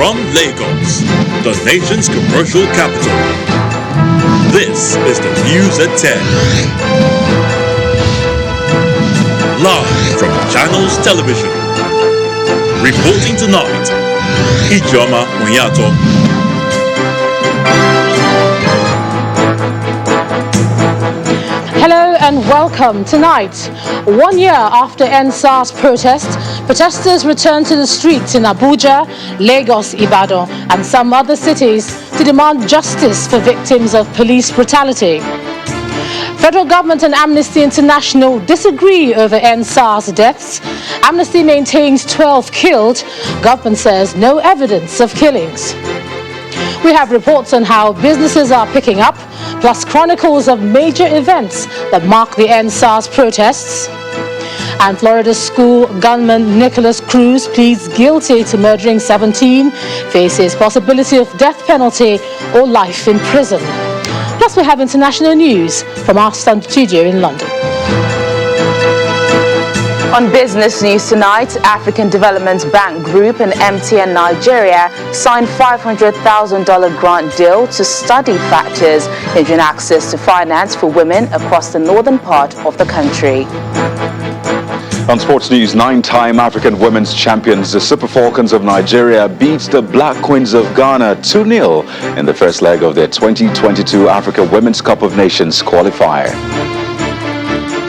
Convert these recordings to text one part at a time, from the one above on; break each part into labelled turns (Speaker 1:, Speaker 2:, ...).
Speaker 1: From Lagos, the nation's commercial capital, this is the News at 10. Live from Channels Television. Reporting tonight, Ijoma Onyato.
Speaker 2: Hello and welcome. Tonight, 1 year after ENDSARS protesters returned to the streets in Abuja, Lagos, Ibadan and some other cities to demand justice for victims of police brutality. Federal government and Amnesty International disagree over ENDSARS deaths. Amnesty maintains 12 killed. Government says no evidence of killings. We have reports on how businesses are picking up, plus chronicles of major events that mark the ENDSARS protests. And Florida school gunman Nicholas Cruz pleads guilty to murdering 17, faces possibility of death penalty or life in prison. Plus, we have international news from our studio in London.
Speaker 3: On business news tonight, African Development Bank Group and MTN Nigeria signed $500,000 grant deal to study factors hindering access to finance for women across the northern part of the country.
Speaker 4: On sports news, 9-time African women's champions, the Super Falcons of Nigeria, beat the Black Queens of Ghana 2-0 in the first leg of their 2022 Africa Women's Cup of Nations qualifier.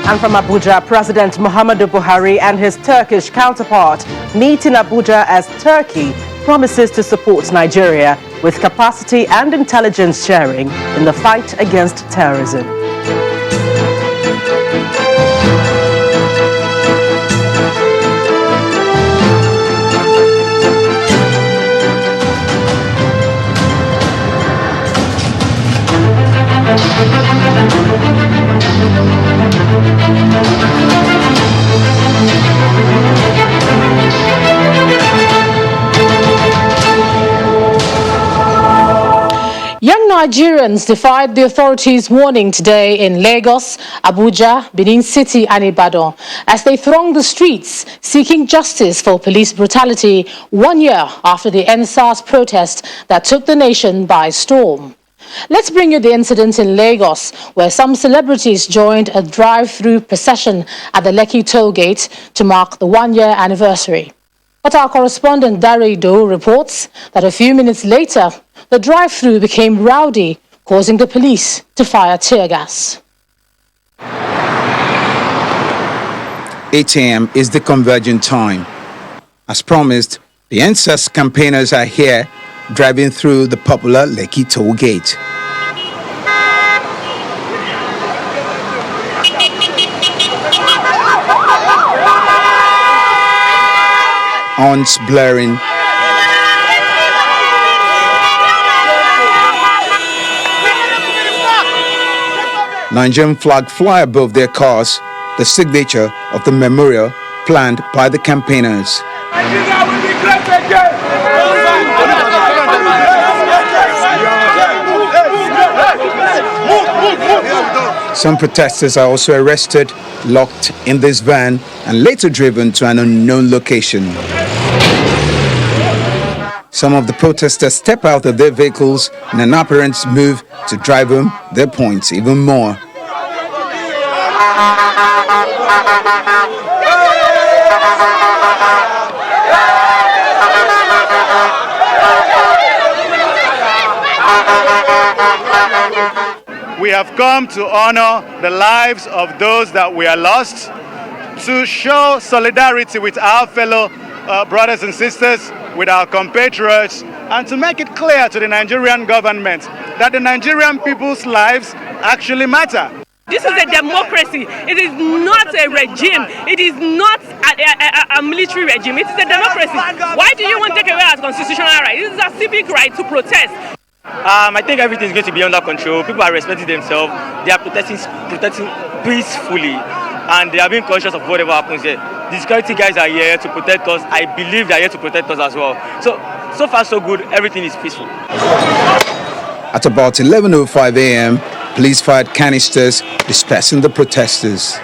Speaker 5: And from Abuja, President Muhammadu Buhari and his Turkish counterpart meet in Abuja as Turkey promises to support Nigeria with capacity and intelligence sharing in the fight against terrorism.
Speaker 2: Young Nigerians defied the authorities' warning today in Lagos, Abuja, Benin City and Ibadan as they thronged the streets seeking justice for police brutality 1 year after the ENDSARS protest that took the nation by storm. Let's bring you the incident in Lagos, where some celebrities joined a drive-through procession at the Lekki toll gate to mark the 1 year anniversary. But our correspondent Dari Do reports that a few minutes later, the drive-through became rowdy, causing the police to fire tear gas.
Speaker 6: 8 a.m. is the convergent time. As promised, the ENDSARS campaigners are here, driving through the popular Lekki toll gate. Horns blaring. Nigerian flag fly above their cars, the signature of the memorial planned by the campaigners. Some protesters are also arrested, locked in this van, and later driven to an unknown location. Some of the protesters step out of their vehicles in an apparent move to drive home their points even more.
Speaker 7: We have come to honor the lives of those that were lost, to show solidarity with our fellow brothers and sisters, with our compatriots, and to make it clear to the Nigerian government that the Nigerian people's lives actually matter.
Speaker 8: This is a democracy. It is not a regime. It is not a military regime. It is a democracy. Why do you want to take away our constitutional right? This is a civic right to protest.
Speaker 9: I think everything is going to be under control. People are respecting themselves. They are protecting peacefully, and they are being cautious of whatever happens here. The security guys are here to protect us. I believe they are here to protect us as well. So far so good. Everything is peaceful.
Speaker 6: At about 11:05 a.m., police fired canisters, dispersing the protesters.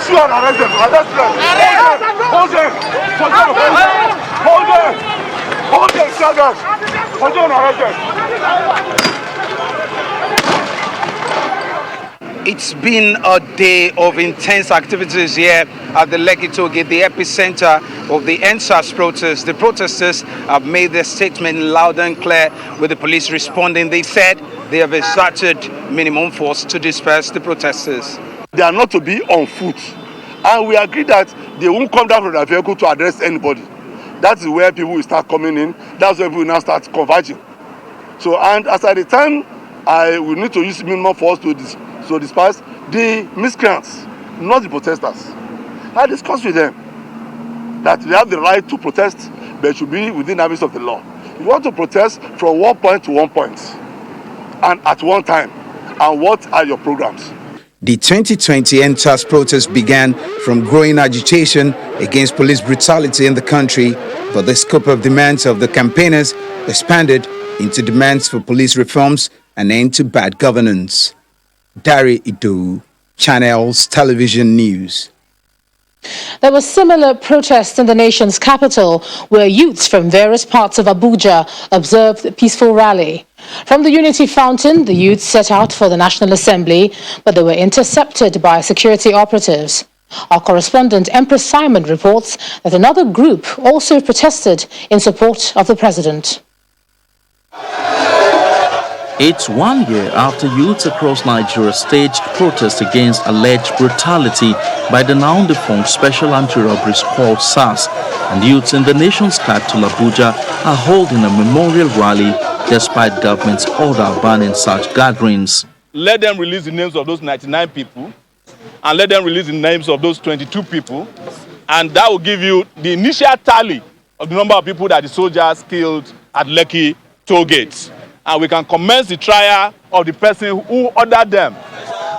Speaker 10: Pursue and arrest them. Arrest them. Hold them. Hold them. Hold them, sergeant. Hold them and arrest them.
Speaker 6: It's been a day of intense activities here at the Lekki Toll Gate, the epicenter of the ENDSARS protests. The protesters have made their statement loud and clear, with the police responding. They said they have exerted minimum force to disperse the protesters.
Speaker 10: They are not to be on foot, and we agree that they won't come down from their vehicle to address anybody. That is where people will start coming in. That's where people will now start converging. So, and as at the time, I will need to use minimum force to disperse the miscreants, not the protesters. I discussed with them that they have the right to protest, but it should be within the limits of the law. You want to protest from one point to one point, and at one time, and what are your programs?
Speaker 6: The 2020 ENDSARS protests began from growing agitation against police brutality in the country, but the scope of demands of the campaigners expanded into demands for police reforms and end to bad governance. Dari Idu, Channels Television News.
Speaker 2: There were similar protests in the nation's capital, where youths from various parts of Abuja observed the peaceful rally. From the Unity Fountain, the youths set out for the National Assembly, but they were intercepted by security operatives. Our correspondent Empress Simon reports that another group also protested in support of the president.
Speaker 11: It's 1 year after youths across Nigeria staged protests against alleged brutality by the now defunct Special Anti-Robbery Squad SARS, and youths in the nation's capital Abuja are holding a memorial rally despite government's order banning such gatherings.
Speaker 12: Let them release the names of those 99 people, and let them release the names of those 22 people, and that will give you the initial tally of the number of people that the soldiers killed at Lekki Toll Gate. And we can commence the trial of the person who ordered them.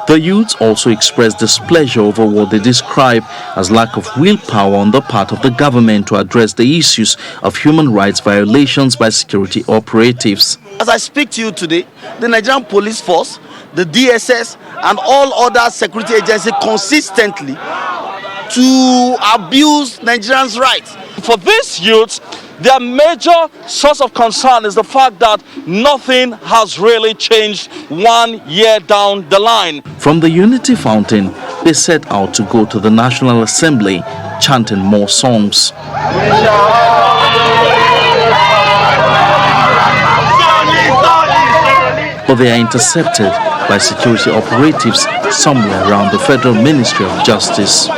Speaker 11: The youths also expressed displeasure over what they describe as lack of willpower on the part of the government to address the issues of human rights violations by security operatives.
Speaker 13: As I speak to you today, the Nigerian Police Force, the DSS, and all other security agencies consistently to abuse Nigerians' rights.
Speaker 11: For these youths, their major source of concern is the fact that nothing has really changed 1 year down the line. From the Unity Fountain, they set out to go to the National Assembly, chanting more songs. But they are intercepted by security operatives somewhere around the Federal Ministry of Justice.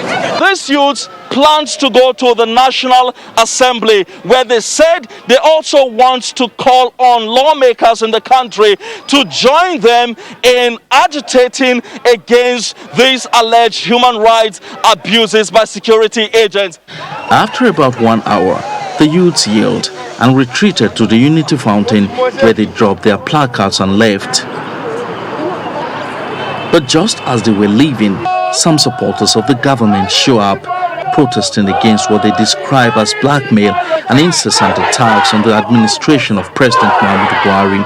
Speaker 11: These youths plans to go to the National Assembly, where they said they also want to call on lawmakers in the country to join them in agitating against these alleged human rights abuses by security agents. After about 1 hour, the youths yielded and retreated to the Unity Fountain, where they dropped their placards and left. But just as they were leaving, some supporters of the government show up, protesting against what they describe as blackmail and incessant attacks on the administration of President Muhammadu Buhari.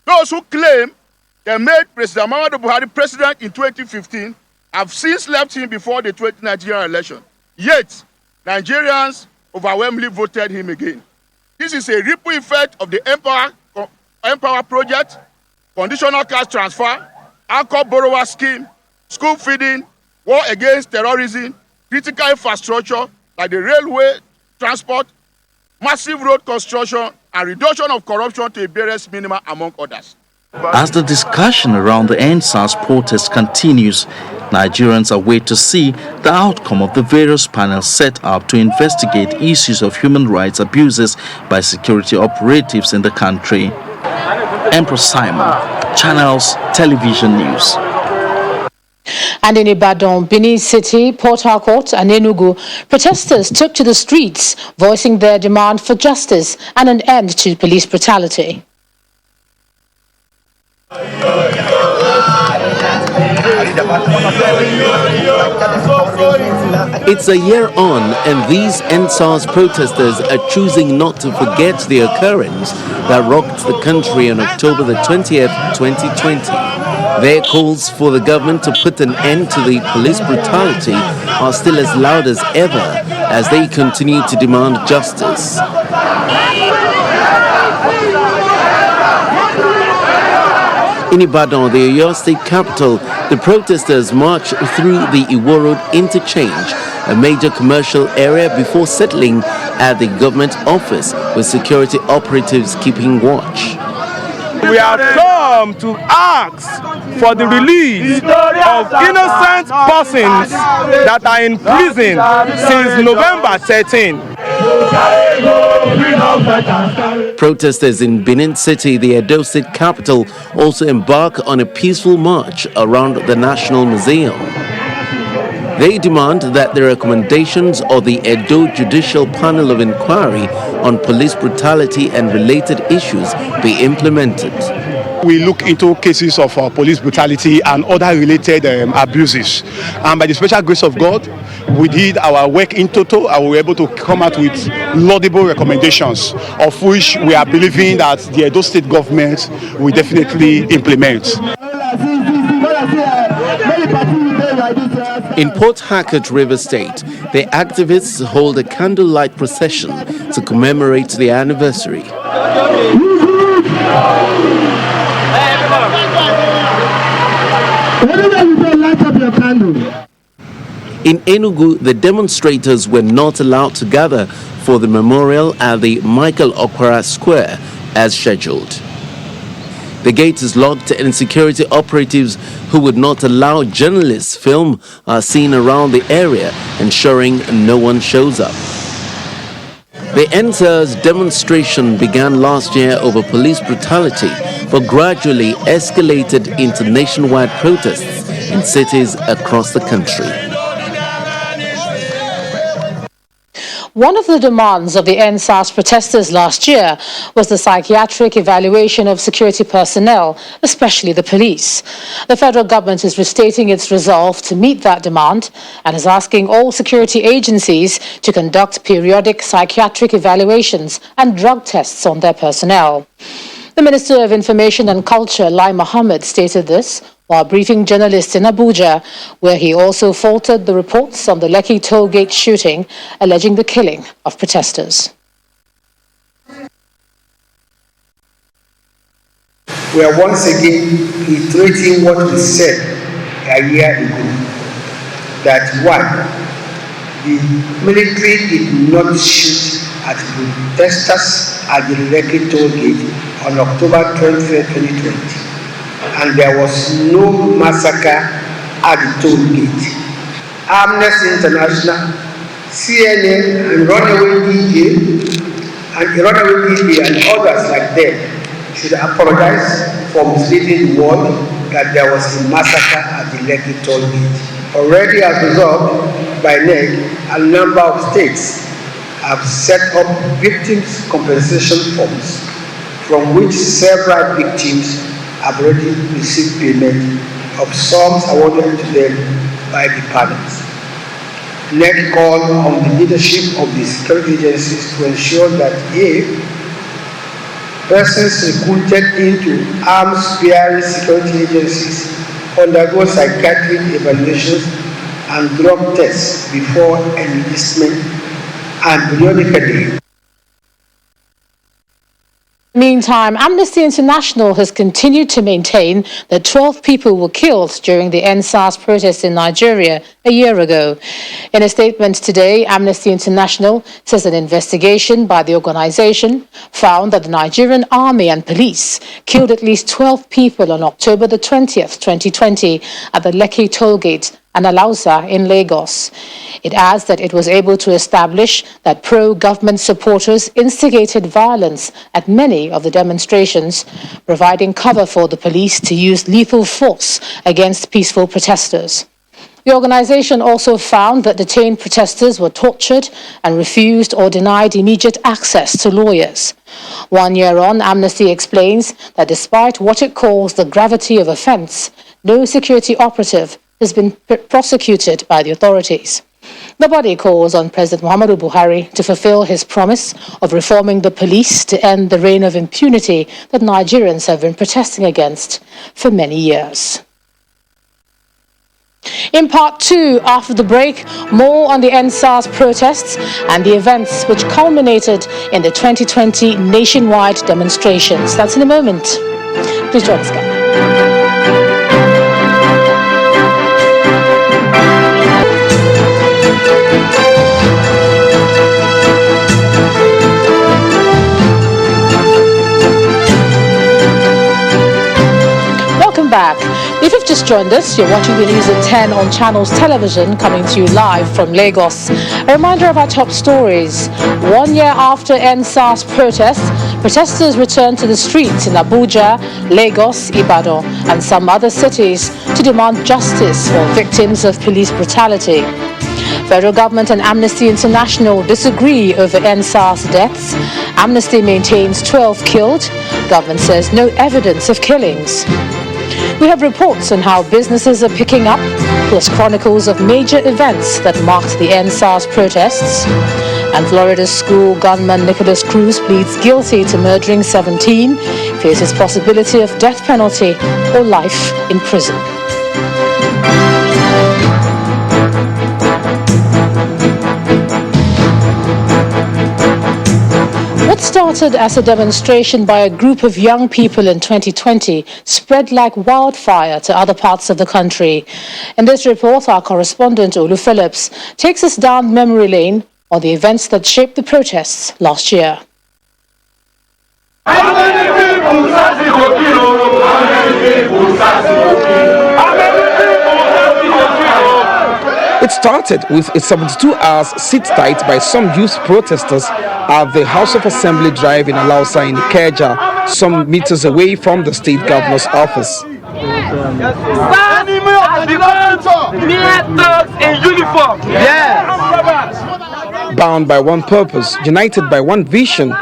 Speaker 10: Those who claim they made President Muhammadu Buhari president in 2015 have since left him before the 2019 election. Yet, Nigerians overwhelmingly voted him again. This is a ripple effect of the Empower Project, conditional cash transfer, anchor borrower scheme, school feeding, war against terrorism, critical infrastructure like the railway, transport, massive road construction, and reduction of corruption to a barest minimum, among others.
Speaker 11: As the discussion around the ENDSARS protest continues, Nigerians await to see the outcome of the various panels set up to investigate issues of human rights abuses by security operatives in the country. Empress Simon, Channels Television News.
Speaker 2: And in Ibadan, Benin City, Port Harcourt and Enugu, protesters took to the streets, voicing their demand for justice and an end to police brutality.
Speaker 14: It's a year on, and these ENDSARS protesters are choosing not to forget the occurrence that rocked the country on October the 20th, 2020. Their calls for the government to put an end to the police brutality are still as loud as ever as they continue to demand justice. In Ibadan, the Oyo State capital, the protesters marched through the Iwo Road interchange, a major commercial area, before settling at the government office, with security operatives keeping watch.
Speaker 12: We have come to ask for the release of innocent persons that are in prison since November 13.
Speaker 14: Protesters in Benin City, the Edo State capital, also embark on a peaceful march around the National Museum. They demand that the recommendations of the Edo Judicial Panel of Inquiry on police brutality and related issues be implemented.
Speaker 15: We look into cases of police brutality and other related abuses. And by the special grace of God, we did our work in total and we were able to come out with laudable recommendations, of which we are believing that the Edo State government will definitely implement.
Speaker 14: In Port Harcourt, River State, the activists hold a candlelight procession to commemorate the anniversary. In Enugu, the demonstrators were not allowed to gather for the memorial at the Michael Okwara Square as scheduled. The gate is locked and security operatives who would not allow journalists film are seen around the area, ensuring no one shows up. The ENDSARS demonstration began last year over police brutality, but gradually escalated into nationwide protests in cities across the country.
Speaker 2: One of the demands of the ENDSARS protesters last year was the psychiatric evaluation of security personnel, especially the police. The federal government is restating its resolve to meet that demand and is asking all security agencies to conduct periodic psychiatric evaluations and drug tests on their personnel. The Minister of Information and Culture, Lai Mohammed, stated this while briefing journalists in Abuja, where he also faulted the reports on the Lekki toll gate shooting, alleging the killing of protesters.
Speaker 16: We are once again reiterating what we said a year ago, that one, the military did not shoot at protesters at the Lekki toll gate on October 20, 2020. And there was no massacre at the toll gate. Amnesty International, CNN, and Runaway DJ and others like them should apologize for misleading the world that there was a massacre at the Lekki toll gate. Already as resolved by NEC, a number of states have set up victims' compensation funds, from which several victims have already received payment of sums awarded to them by the panels. NEC called on the leadership of the security agencies to ensure that A, persons recruited into arms-bearing security agencies undergo psychiatric evaluations and drug tests before enlistment and periodically.
Speaker 2: Meantime, Amnesty International has continued to maintain that 12 people were killed during the ENDSARS protests in Nigeria a year ago. In a statement today, Amnesty International says an investigation by the organization found that the Nigerian army and police killed at least 12 people on October the 20th, 2020 at the Lekki toll gate and Alausa in Lagos. It adds that it was able to establish that pro-government supporters instigated violence at many of the demonstrations, providing cover for the police to use lethal force against peaceful protesters. The organization also found that detained protesters were tortured and refused or denied immediate access to lawyers. 1 year on, Amnesty explains that despite what it calls the gravity of offense, no security operative has been prosecuted by the authorities. The body calls on President Muhammadu Buhari to fulfill his promise of reforming the police to end the reign of impunity that Nigerians have been protesting against for many years. In part 2, after the break, more on the ENDSARS protests and the events which culminated in the 2020 nationwide demonstrations. That's in a moment. Please join us, guys. Welcome back. If you've just joined us, you're watching the news at 10 on Channels Television, coming to you live from Lagos. A reminder of our top stories. 1 year after ENDSARS protests, protesters returned to the streets in Abuja, Lagos, Ibadan, and some other cities to demand justice for victims of police brutality. Federal government and Amnesty International disagree over ENDSARS deaths. Amnesty maintains 12 killed. Government says no evidence of killings. We have reports on how businesses are picking up, plus chronicles of major events that marked the ENDSARS protests. And Florida's school gunman Nicholas Cruz pleads guilty to murdering 17, faces possibility of death penalty or life in prison. What started as a demonstration by a group of young people in 2020 spread like wildfire to other parts of the country. In this report, our correspondent Olu Phillips takes us down memory lane on the events that shaped the protests last year.
Speaker 17: It started with a 72-hour sit-tight by some youth protesters at the House of Assembly Drive in Alausa in Ikeja, some meters away from the state governor's office. Bound by one purpose, united by one vision,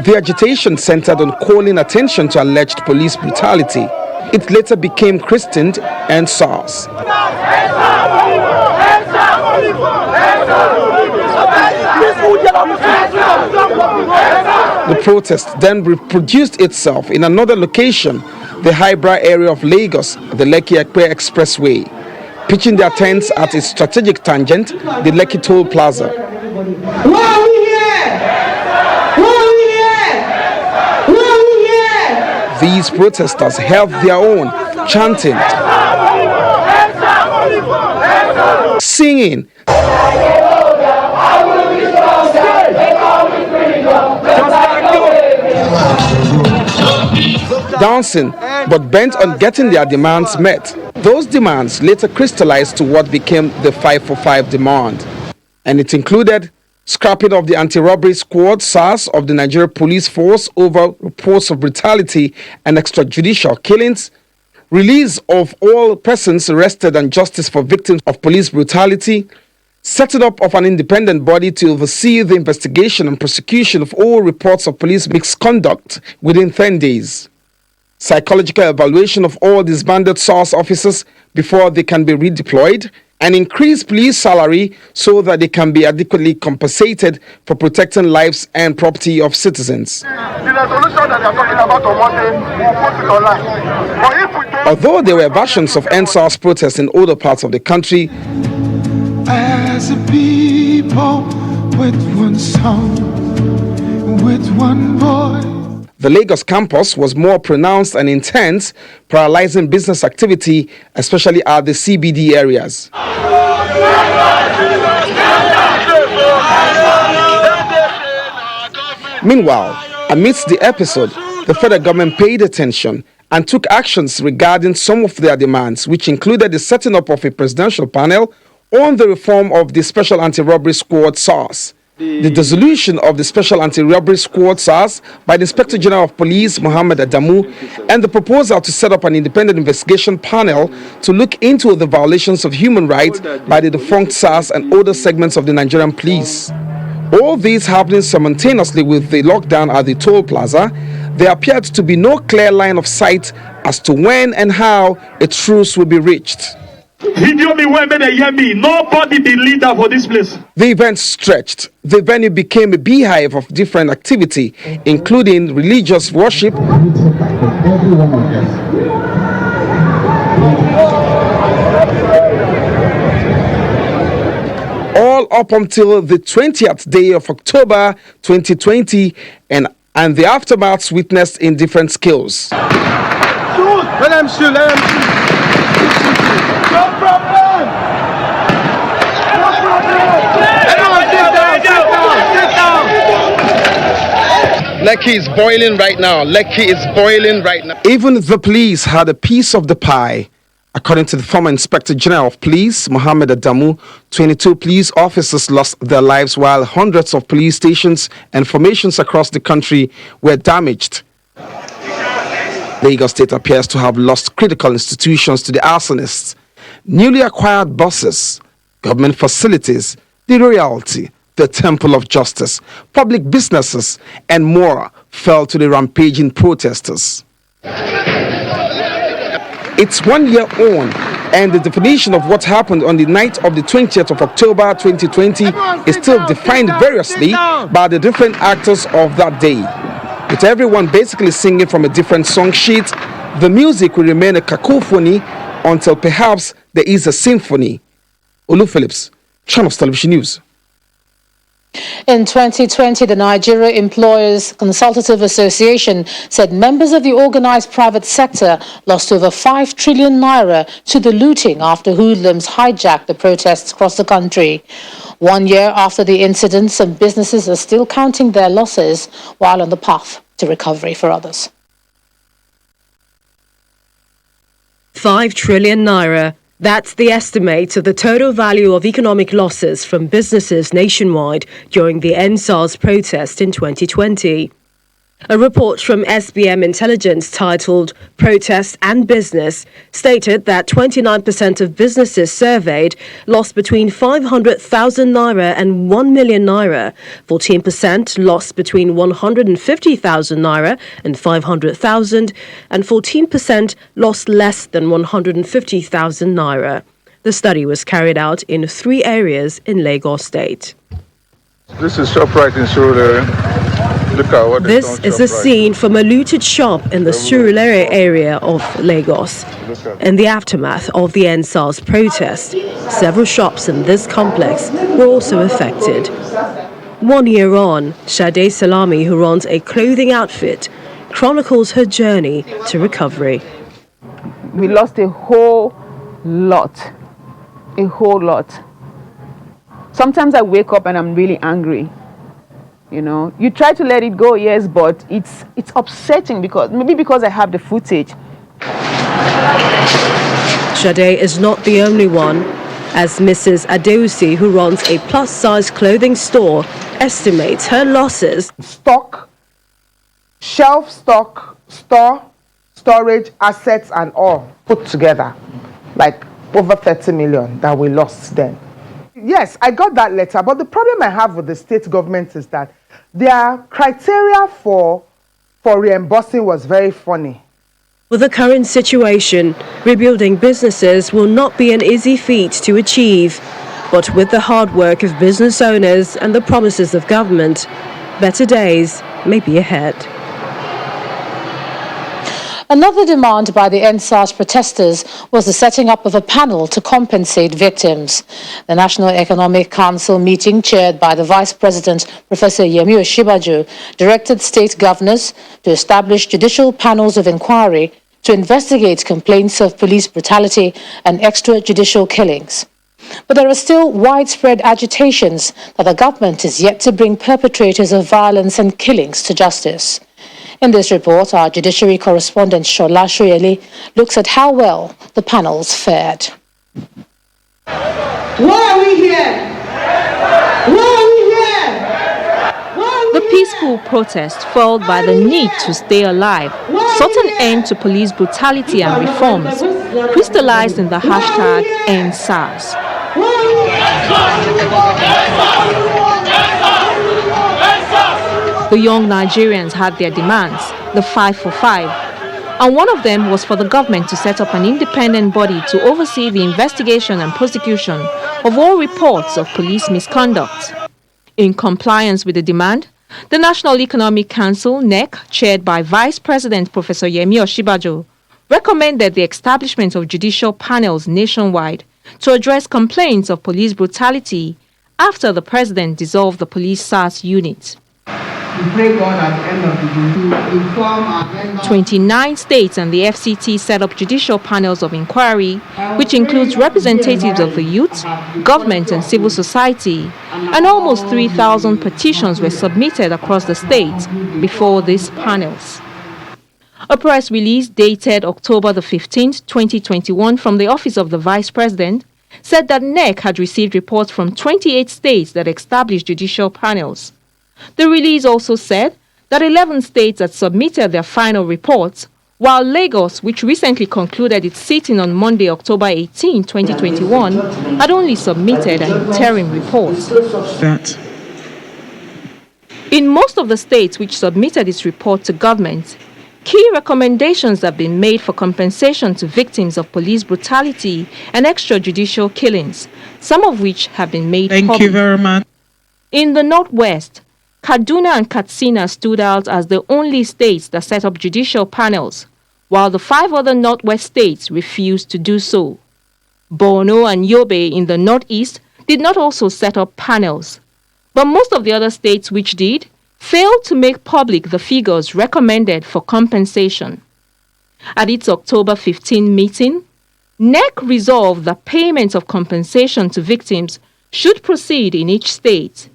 Speaker 17: the agitation centered on calling attention to alleged police brutality. It later became christened ENDSARS. The protest then reproduced itself in another location, the Highbrow area of Lagos, the Lekki-Ekpe Expressway, pitching their tents at its strategic tangent, the Lekki Toll Plaza.
Speaker 18: Why are we here? Why are we here? Why are we here?
Speaker 17: These protesters held their own, chanting, singing, dancing, but bent on getting their demands met. Those demands later crystallized to what became the 545 demand, and it included scrapping of the anti-robbery squad SARS of the Nigerian police force over reports of brutality and extrajudicial killings, release of all persons arrested and justice for victims of police brutality, setting up of an independent body to oversee the investigation and prosecution of all reports of police misconduct within 10 days, psychological evaluation of all disbanded SARS officers before they can be redeployed, and increase police salary so that they can be adequately compensated for protecting lives and property of citizens. Although there were versions of ENDSARS protests in other parts of the country,
Speaker 18: as a people with one song, with one voice.
Speaker 17: The Lagos campus was more pronounced and intense, paralyzing business activity, especially at the CBD areas. Meanwhile, amidst the episode, the federal government paid attention and took actions regarding some of their demands, which included the setting up of a presidential panel on the reform of the Special Anti-Robbery Squad SARS, the dissolution of the Special Anti-Robbery Squad SARS by the Inspector General of Police Mohammed Adamu, and the proposal to set up an independent investigation panel to look into the violations of human rights by the defunct SARS and other segments of the Nigerian police. All these happening simultaneously with the lockdown at the toll plaza, there appeared to be no clear line of sight as to when and how a truce will be reached.
Speaker 19: Nobody be leader for this place.
Speaker 17: The event stretched. The venue became a beehive of different activity, including religious worship, up until the 20th day of October 2020 and the aftermaths witnessed in different scales.
Speaker 18: Shoot! Let them shoot, let them shoot. No problem! No problem! Everyone sit down, sit down!
Speaker 17: Lekki is boiling right now. Lekki is boiling right now. Even the police had a piece of the pie. According to the former Inspector General of Police, Mohammed Adamu, 22 police officers lost their lives while hundreds of police stations and formations across the country were damaged. Lagos State appears to have lost critical institutions to the arsonists. Newly acquired buses, government facilities, the royalty, the Temple of Justice, public businesses, and more fell to the rampaging protesters. It's 1 year on, and the definition of what happened on the night of the 20th of October 2020 is still defined variously by the different actors of that day. With everyone basically singing from a different song sheet, the music will remain a cacophony until perhaps there is a symphony. Olu Phillips, Channels Television News.
Speaker 2: In 2020, the Nigeria Employers Consultative Association said members of the organized private sector lost over 5 trillion naira to the looting after hoodlums hijacked the protests across the country. 1 year after the incident, some businesses are still counting their losses while on the path to recovery for others.
Speaker 20: 5 trillion naira. That's the estimate of the total value of economic losses from businesses nationwide during the ENDSARS protest in 2020. A report from SBM Intelligence titled Protest and Business stated that 29% of businesses surveyed lost between 500,000 naira and 1 million naira, 14% lost between 150,000 naira and 500,000, and 14% lost less than 150,000 naira. The study was carried out in 3 areas in Lagos State.
Speaker 21: This is ShopRite in Surulere. Look at what
Speaker 20: This is a scene from a looted shop in the Surulere area of Lagos. In the aftermath of the ENDSARS protest, several shops in this complex were also affected. 1 year on, Sade Salami, who runs a clothing outfit, chronicles her journey to recovery.
Speaker 22: We lost a whole lot. A whole lot. Sometimes I wake up and I'm really angry. You know, you try to let it go, yes, but it's upsetting because I have the footage.
Speaker 20: Sade is not the only one, as Mrs. Adeusi, who runs a plus-size clothing store, estimates her losses.
Speaker 23: Stock, shelf stock, storage, assets and all put together, like over 30 million that we lost then. Yes, I got that letter, but the problem I have with the state government is that their criteria for reimbursing was very funny.
Speaker 20: With the current situation, rebuilding businesses will not be an easy feat to achieve. But with the hard work of business owners and the promises of government, better days may be ahead.
Speaker 2: Another demand by the ENDSARS protesters was the setting up of a panel to compensate victims. The National Economic Council meeting, chaired by the Vice President, Professor Yemi Osinbajo, directed state governors to establish judicial panels of inquiry to investigate complaints of police brutality and extrajudicial killings. But there are still widespread agitations that the government is yet to bring perpetrators of violence and killings to justice. In this report, our judiciary correspondent Shola Shoyele looks at how well the panels fared.
Speaker 18: Why are we here? Why are we here?
Speaker 24: The peaceful protest, followed by the need to stay alive, sought an end to police brutality and reforms, crystallized in the hashtag ENDSARS. The young Nigerians had their demands, the 5 for 5, and one of them was for the government to set up an independent body to oversee the investigation and prosecution of all reports of police misconduct. In compliance with the demand, the National Economic Council, NEC, chaired by Vice President Professor Yemi Osinbajo, recommended the establishment of judicial panels nationwide to address complaints of police brutality after the president dissolved the police SARS unit.
Speaker 23: We pray God at the end of the day to inform our members.
Speaker 24: 29 states and the FCT set up judicial panels of inquiry, which includes representatives of the youth, government and civil society, and almost 3,000 petitions were submitted across the states before these panels. A press release dated October the 15th, 2021 from the Office of the Vice President said that NEC had received reports from 28 states that established judicial panels. The release also said that 11 states had submitted their final reports, while Lagos, which recently concluded its sitting on Monday, October 18, 2021, had only submitted an interim report. In most of the states which submitted its report to government, key recommendations have been made for compensation to victims of police brutality and extrajudicial killings, some of which have been made public.
Speaker 1: Thank you very much.
Speaker 24: In the Northwest, Kaduna and Katsina stood out as the only states that set up judicial panels, while the 5 other Northwest states refused to do so. Borno and Yobe in the Northeast did not also set up panels, but most of the other states which did failed to make public the figures recommended for compensation. At its October 15 meeting, NEC resolved that payment of compensation to victims should proceed in each state.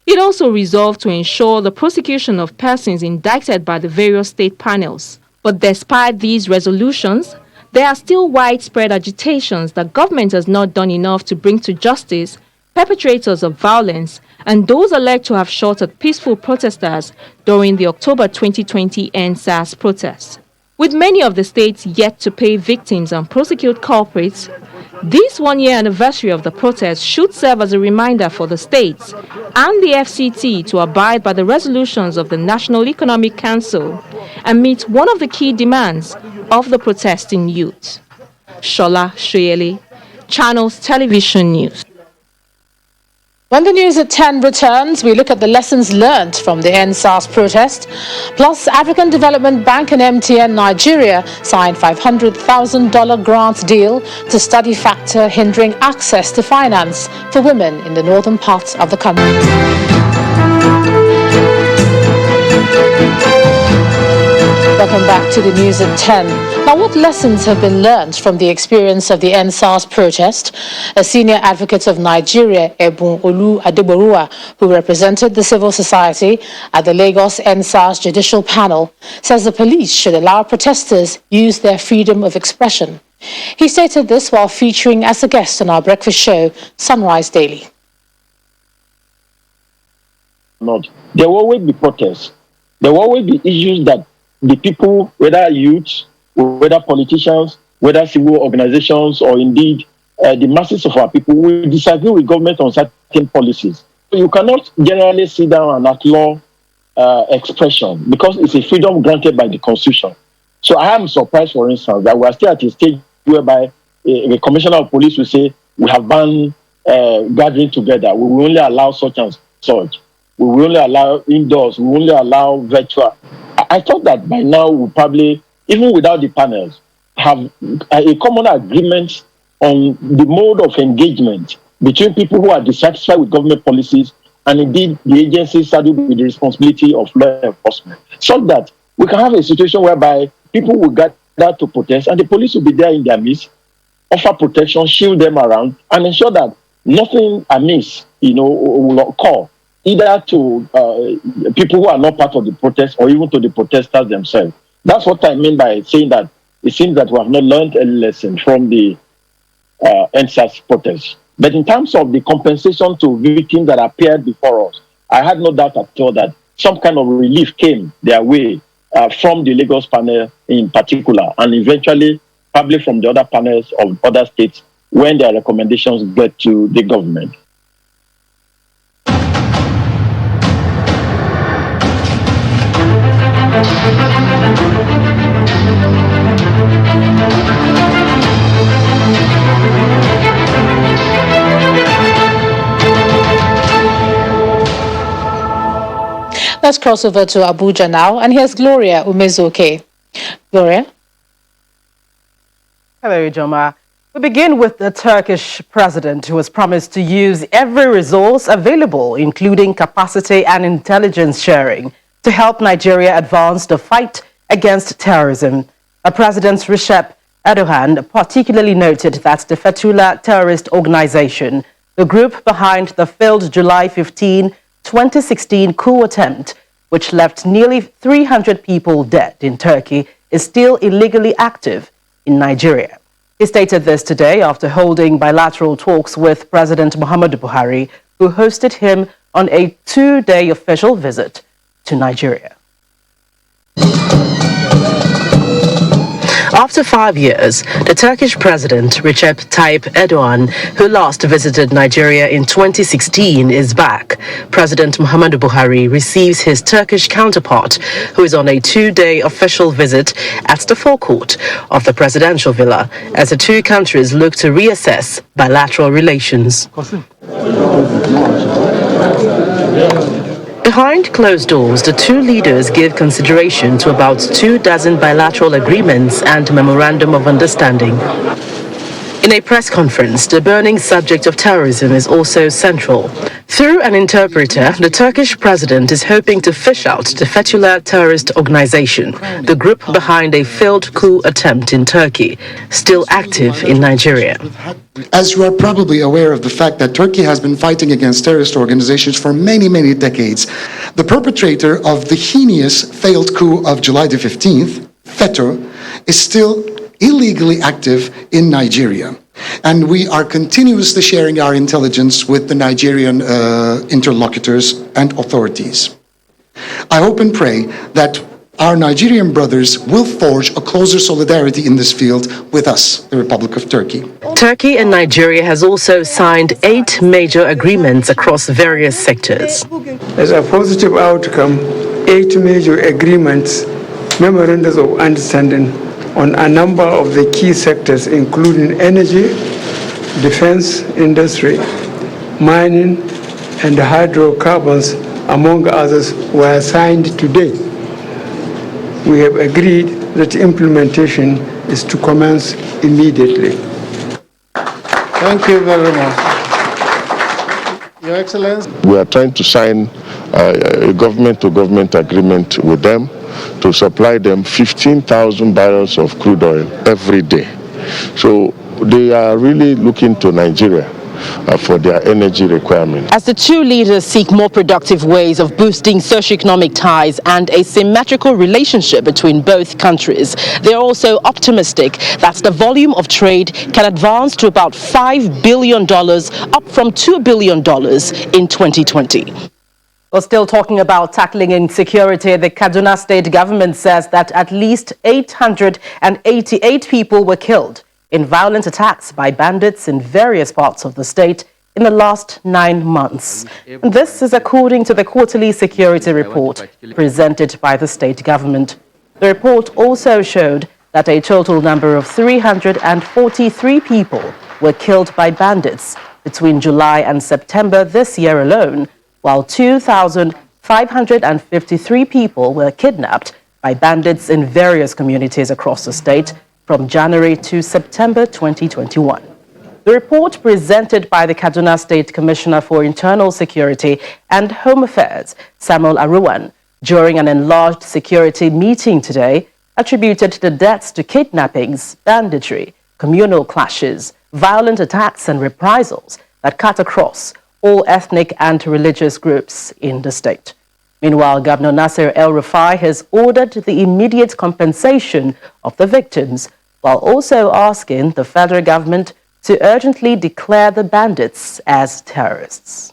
Speaker 24: It also resolved to ensure the prosecution of persons indicted by the various state panels. But despite these resolutions, there are still widespread agitations that government has not done enough to bring to justice perpetrators of violence and those alleged to have shot at peaceful protesters during the October 2020 ENDSARS protests. With many of the states yet to pay victims and prosecute culprits, this one-year anniversary of the protest should serve as a reminder for the states and the FCT to abide by the resolutions of the National Economic Council and meet one of the key demands of the protesting youth. Shola Shoyele, Channels Television News.
Speaker 2: When the news at 10 returns, we look at the lessons learned from the ENDSARS protest. Plus, African Development Bank and MTN Nigeria signed $500,000 grant deal to study factor hindering access to finance for women in the northern parts of the country. Welcome back to the news at 10. Now, what lessons have been learned from the experience of the ENDSARS protest? A senior advocate of Nigeria, Ebun Olu Adeborua, who represented the civil society at the Lagos ENDSARS judicial panel, says the police should allow protesters use their freedom of expression. He stated this while featuring as a guest on our breakfast show, Sunrise Daily.
Speaker 3: There will always be protests. There will always be issues that the people, whether youth, whether politicians, whether civil organizations, or indeed the masses of our people, will disagree with government on certain policies. You cannot generally sit down and outlaw expression because it's a freedom granted by the Constitution. So I am surprised, for instance, that we are still at a stage whereby a commissioner of police will say we have banned gathering together. We will only allow such and such. We will only allow indoors. We will only allow virtual. I thought that by now we probably, even without the panels, have a common agreement on the mode of engagement between people who are dissatisfied with government policies and indeed the agencies saddled with the responsibility of law enforcement, so that we can have a situation whereby people will gather to protest and the police will be there in their midst, offer protection, shield them around, and ensure that nothing amiss, will occur, either to people who are not part of the protest or even to the protesters themselves. That's what I mean by saying that it seems that we have not learned a lesson from the ENDSARS protest. But in terms of the compensation to victims that appeared before us, I had no doubt at all that some kind of relief came their way from the Lagos panel in particular, and eventually probably from the other panels of other states when their recommendations get to the government.
Speaker 2: Let's cross over to Abuja now, and here's Gloria Umezuke. Gloria?
Speaker 4: Hello, Joma.
Speaker 1: We begin with the Turkish president, who has promised to use every resource available, including capacity and intelligence sharing, to help Nigeria advance the fight against terrorism. President Recep Erdogan particularly noted that the Fethullah terrorist organization, the group behind the failed July 15, 2016 coup attempt, which left nearly 300 people dead in Turkey, is still illegally active in Nigeria. He stated this today after holding bilateral talks with President Muhammadu Buhari, who hosted him on a 2-day official visit to Nigeria. After 5 years, the Turkish president, Recep Tayyip Erdogan, who last visited Nigeria in 2016, is back. President Muhammadu Buhari receives his Turkish counterpart, who is on a 2-day official visit at the forecourt of the presidential villa, as the two countries look to reassess bilateral relations. Behind closed doors, the two leaders give consideration to about 24 bilateral agreements and memorandum of understanding. In a press conference, the burning subject of terrorism is also central. Through an interpreter, the Turkish president is hoping to fish out the Fethullah terrorist organization, the group behind a failed coup attempt in Turkey, still active in Nigeria.
Speaker 4: As you are probably aware of the fact that Turkey has been fighting against terrorist organizations for many, many decades, the perpetrator of the heinous failed coup of July the 15th, FETÖ, is still illegally active in Nigeria. And we are continuously sharing our intelligence with the Nigerian interlocutors and authorities. I hope and pray that our Nigerian brothers will forge a closer solidarity in this field with us, the Republic of Turkey.
Speaker 1: Turkey and Nigeria has also signed 8 major agreements across various sectors.
Speaker 5: As a positive outcome, 8 major agreements, memorandums of understanding on a number of the key sectors, including energy, defense industry, mining, and hydrocarbons, among others, were signed today. We have agreed that implementation is to commence immediately.
Speaker 21: Thank you very much. Your Excellency. We are trying to sign a government-to-government agreement with them to supply them 15,000 barrels of crude oil every day. So they are really looking to Nigeria for their energy requirements.
Speaker 1: As the two leaders seek more productive ways of boosting socioeconomic ties and a symmetrical relationship between both countries, they are also optimistic that the volume of trade can advance to about $5 billion, up from $2 billion in 2020. Well, still talking about tackling insecurity, the Kaduna state government says that at least 888 people were killed in violent attacks by bandits in various parts of the state in the last 9 months. And this is according to the quarterly security report presented by the state government. The report also showed that a total number of 343 people were killed by bandits between July and September this year alone, while 2,553 people were kidnapped by bandits in various communities across the state from January to September 2021. The report presented by the Kaduna State Commissioner for Internal Security and Home Affairs, Samuel Aruwan, during an enlarged security meeting today, attributed the deaths to kidnappings, banditry, communal clashes, violent attacks and reprisals that cut across all ethnic and religious groups in the state. Meanwhile, Governor Nasir El-Rufai has ordered the immediate compensation of the victims, while also asking the federal government to urgently declare the bandits as terrorists.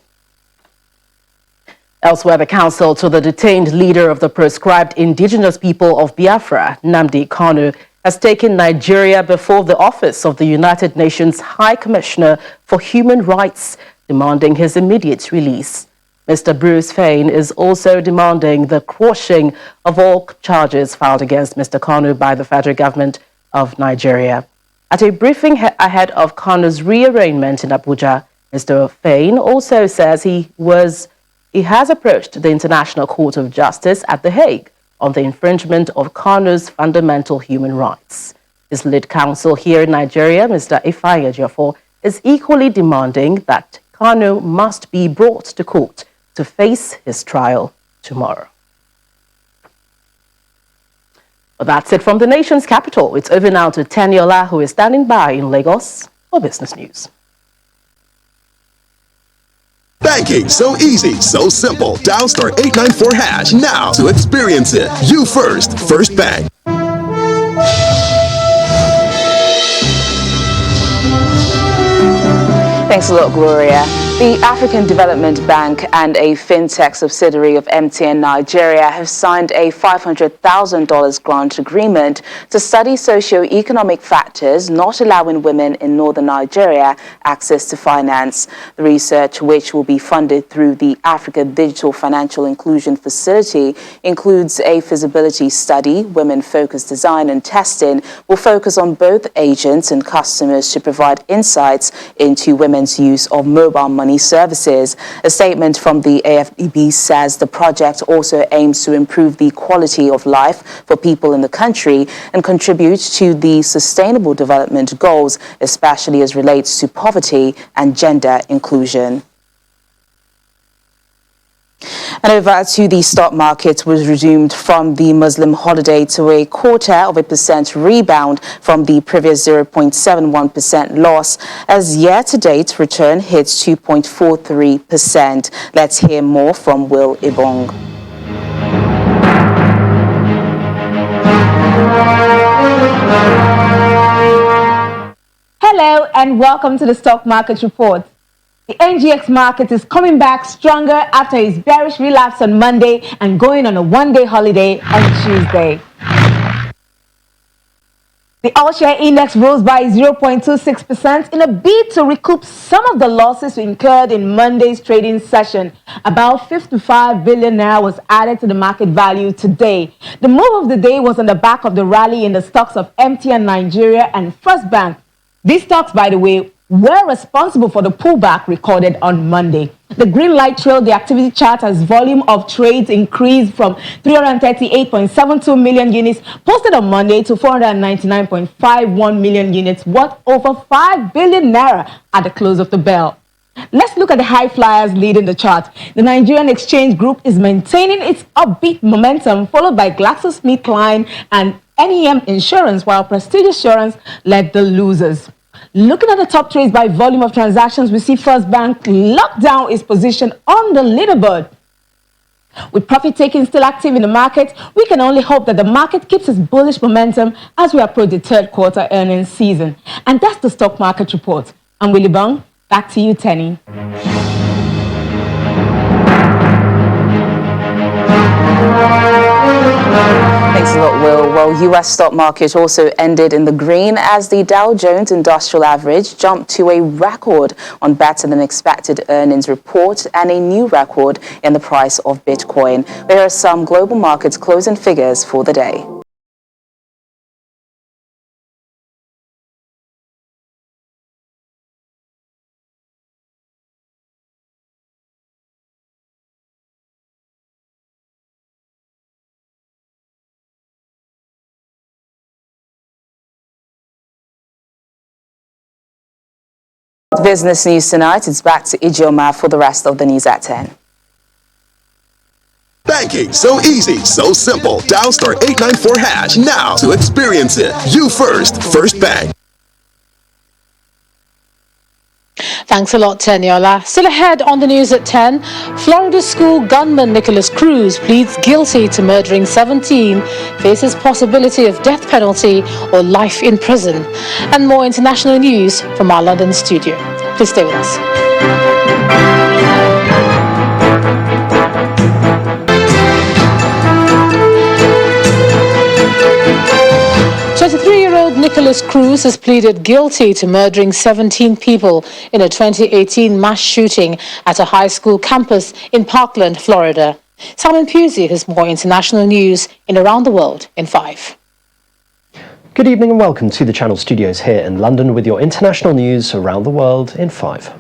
Speaker 1: Elsewhere, the counsel to the detained leader of the proscribed indigenous people of Biafra, Nnamdi Kanu, has taken Nigeria before the office of the United Nations High Commissioner for Human Rights, demanding his immediate release. Mr. Bruce Fain is also demanding the quashing of all charges filed against Mr. Kanu by the federal government of Nigeria. At a briefing ahead of Kanu's rearrangement in Abuja, Mr. Fain also says he has approached the International Court of Justice at The Hague on the infringement of Kanu's fundamental human rights. His lead counsel here in Nigeria, Mr. Ifeanyi Ejiofor, is equally demanding that Kanu must be brought to court to face his trial tomorrow. Well, that's it from the nation's capital. It's over now to Teniola, who is standing by in Lagos for business news.
Speaker 6: Banking so easy, so simple. Dial *894# now to experience it. You first, First Bank.
Speaker 7: Thanks a lot, Gloria. The African Development Bank and a fintech subsidiary of MTN Nigeria have signed a $500,000 grant agreement to study socio-economic factors not allowing women in northern Nigeria access to finance. The research, which will be funded through the Africa Digital Financial Inclusion Facility, includes a feasibility study. Women-focused design and testing will focus on both agents and customers to provide insights into women's use of mobile money services. A statement from the AFDB says the project also aims to improve the quality of life for people in the country and contribute to the sustainable development goals, especially as relates to poverty and gender inclusion. And over to the stock market was resumed from the Muslim holiday to a 0.25% rebound from the previous 0.71% loss, as year-to-date return hits 2.43%. Let's hear more from Will Ibong.
Speaker 22: Hello and welcome to the Stock Market Report. The NGX market is coming back stronger after its bearish relapse on Monday and going on a one-day holiday on Tuesday. The all-share index rose by 0.26% in a bid to recoup some of the losses incurred in Monday's trading session. About 55 billion naira was added to the market value today. The move of the day was on the back of the rally in the stocks of MTN Nigeria and First Bank. These stocks, by the way, were responsible for the pullback recorded on Monday. The green light trailed the activity chart as volume of trades increased from 338.72 million units posted on Monday to 499.51 million units, worth over 5 billion naira at the close of the bell. Let's look at the high flyers leading the chart. The Nigerian Exchange Group is maintaining its upbeat momentum, followed by GlaxoSmithKline and NEM Insurance, while Prestige Assurance led the losers. Looking at the top trades by volume of transactions, we see First Bank lock down its position on the leaderboard. With profit taking still active in the market, we can only hope that the market keeps its bullish momentum as we approach the third quarter earnings season. And that's the Stock Market Report. I'm Willie Bong. Back to you, Tenny.
Speaker 7: Thanks a lot, Will. Well, U.S. stock market also ended in the green as the Dow Jones Industrial Average jumped to a record on better than expected earnings report and a new record in the price of Bitcoin. There are some global markets closing figures for the day. Business news tonight. It's back to Ijeoma for the rest of the news at 10.
Speaker 6: Banking so easy, so simple. Dial *894# now to experience it. You first, First Bank.
Speaker 2: Thanks a lot, Teniola. Still ahead on the news at 10, Florida school gunman Nicholas Cruz pleads guilty to murdering 17, faces possibility of death penalty or life in prison. And more international news from our London studio. Please stay with us. 23-year-old Nicholas Cruz has pleaded guilty to murdering 17 people in a 2018 mass shooting at a high school campus in Parkland, Florida. Simon Pusey has more international news in Around the World in 5.
Speaker 8: Good evening and welcome to the Channel Studios here in London with your international news around the world in 5.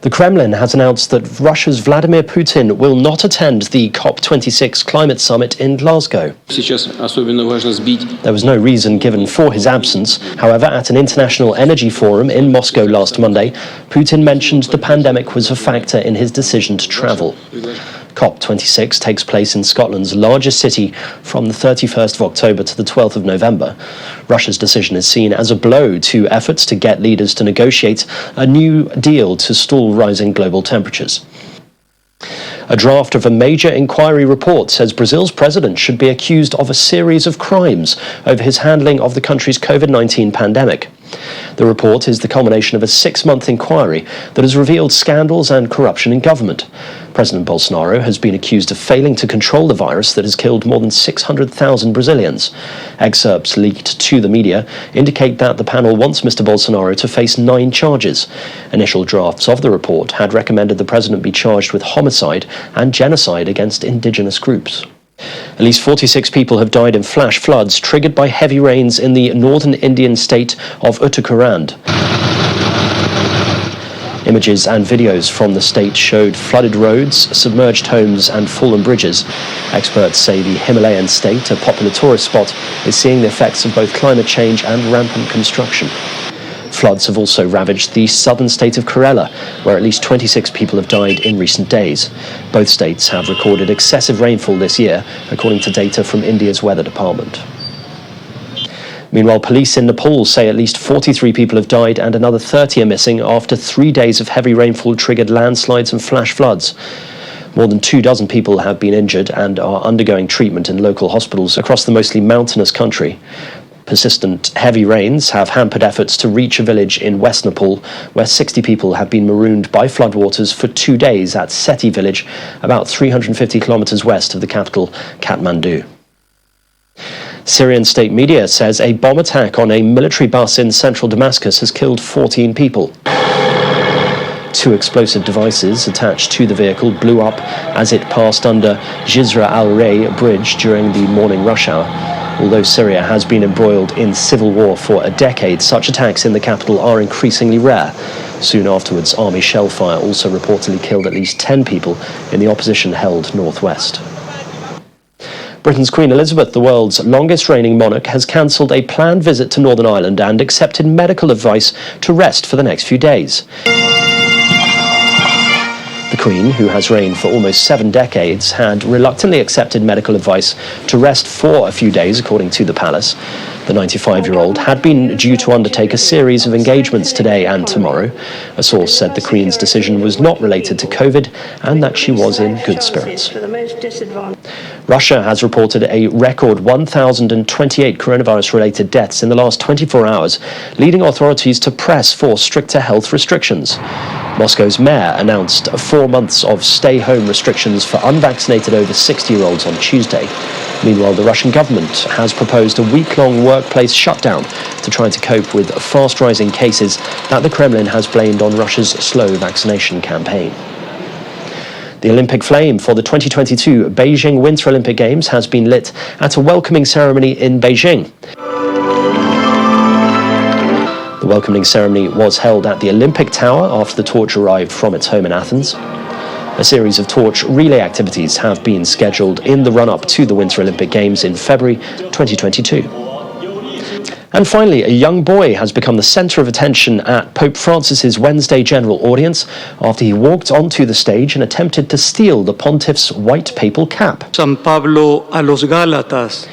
Speaker 8: The Kremlin has announced that Russia's Vladimir Putin will not attend the COP26 climate summit in Glasgow. There was no reason given for his absence. However, at an international energy forum in Moscow last Monday, Putin mentioned the pandemic was a factor in his decision to travel. COP26 takes place in Scotland's largest city from the 31st of October to the 12th of November. Russia's decision is seen as a blow to efforts to get leaders to negotiate a new deal to stall rising global temperatures. A draft of a major inquiry report says Brazil's president should be accused of a series of crimes over his handling of the country's COVID-19 pandemic. The report is the culmination of a 6-month inquiry that has revealed scandals and corruption in government. President Bolsonaro has been accused of failing to control the virus that has killed more than 600,000 Brazilians. Excerpts leaked to the media indicate that the panel wants Mr. Bolsonaro to face 9 charges. Initial drafts of the report had recommended the president be charged with homicide and genocide against indigenous groups. At least 46 people have died in flash floods triggered by heavy rains in the northern Indian state of Uttarakhand. Images and videos from the state showed flooded roads, submerged homes and fallen bridges. Experts say the Himalayan state, a popular tourist spot, is seeing the effects of both climate change and rampant construction. Floods have also ravaged the southern state of Kerala, where at least 26 people have died in recent days. Both states have recorded excessive rainfall this year, according to data from India's weather department. Meanwhile, police in Nepal say at least 43 people have died and another 30 are missing after 3 days of heavy rainfall triggered landslides and flash floods. More than 24 people have been injured and are undergoing treatment in local hospitals across the mostly mountainous country. Persistent heavy rains have hampered efforts to reach a village in West Nepal, where 60 people have been marooned by floodwaters for 2 days at Seti village, about 350 kilometers west of the capital, Kathmandu. Syrian state media says a bomb attack on a military bus in central Damascus has killed 14 people. 2 explosive devices attached to the vehicle blew up as it passed under Jisra al-Ray bridge during the morning rush hour. Although Syria has been embroiled in civil war for a decade, such attacks in the capital are increasingly rare. Soon afterwards, army shellfire also reportedly killed at least 10 people in the opposition-held northwest. Britain's Queen Elizabeth, the world's longest reigning monarch, has cancelled a planned visit to Northern Ireland and accepted medical advice to rest for the next few days. The Queen, who has reigned for almost 7 decades, had reluctantly accepted medical advice to rest for a few days, according to the palace. The 95-year-old had been due to undertake a series of engagements today and tomorrow. A source said the Queen's decision was not related to COVID and that she was in good spirits. Russia has reported a record 1,028 coronavirus-related deaths in the last 24 hours, leading authorities to press for stricter health restrictions. Moscow's mayor announced 4 months of stay-home restrictions for unvaccinated over 60-year-olds on Tuesday. Meanwhile, the Russian government has proposed a week-long workplace shutdown to try to cope with fast-rising cases that the Kremlin has blamed on Russia's slow vaccination campaign. The Olympic flame for the 2022 Beijing Winter Olympic Games has been lit at a welcoming ceremony in Beijing. The welcoming ceremony was held at the Olympic Tower after the torch arrived from its home in Athens. A series of torch relay activities have been scheduled in the run-up to the Winter Olympic Games in February 2022. And finally, a young boy has become the centre of attention at Pope Francis's Wednesday general audience after he walked onto the stage and attempted to steal the pontiff's white papal cap.
Speaker 9: San Pablo a los Gálatas.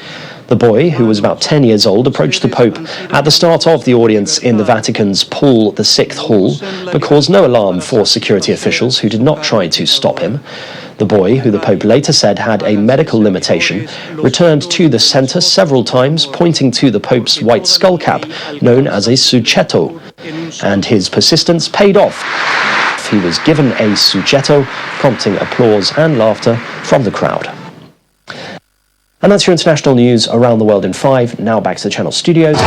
Speaker 8: The boy, who was about 10 years old, approached the Pope at the start of the audience in the Vatican's Paul VI Hall, but caused no alarm for security officials who did not try to stop him. The boy, who the Pope later said had a medical limitation, returned to the centre several times, pointing to the Pope's white skull cap, known as a succhetto, and his persistence paid off. He was given a succhetto, prompting applause and laughter from the crowd. And that's your international news around the world in 5. Now back to the channel studios.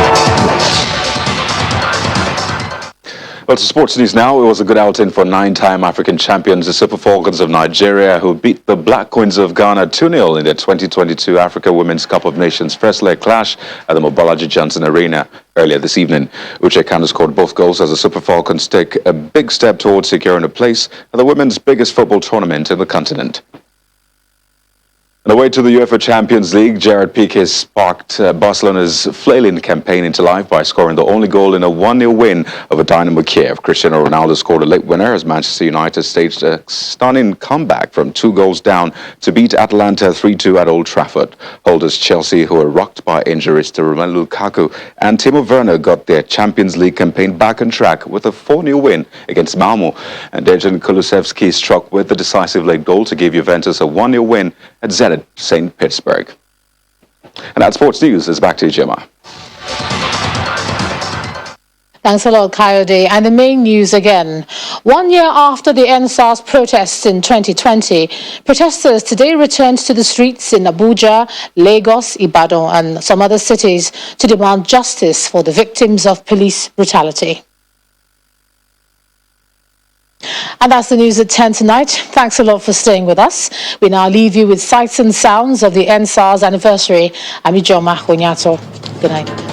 Speaker 10: Well, to sports news now, it was a good outing for 9-time African champions, the Super Falcons of Nigeria, who beat the Black Queens of Ghana 2-0 in their 2022 Africa Women's Cup of Nations first leg clash at the Mobolaji Johnson Arena earlier this evening. Uche Kanu scored both goals as the Super Falcons take a big step towards securing a place at the women's biggest football tournament in the continent. On the way to the UEFA Champions League, Gerard Piqué sparked Barcelona's flailing campaign into life by scoring the only goal in a 1-0 win over Dynamo Kiev. Cristiano Ronaldo scored a late winner as Manchester United staged a stunning comeback from 2 goals down to beat Atalanta 3-2 at Old Trafford. Holders Chelsea, who were rocked by injuries to Romelu Lukaku and Timo Werner, got their Champions League campaign back on track with a 4-0 win against Malmo. And Dejan Kulusevski struck with the decisive late goal to give Juventus a 1-0 win at Zenit St. Petersburg. And that sports news is back to you, Gemma.
Speaker 2: Thanks a lot, Coyote. And the main news again. 1 year after the ENDSARS protests in 2020, protesters today returned to the streets in Abuja, Lagos, Ibadan, and some other cities to demand justice for the victims of police brutality. And that's the news at 10 tonight. Thanks a lot for staying with us. We now leave you with sights and sounds of the ENDSARS anniversary. I'm Ijoma Hunyato. Good night.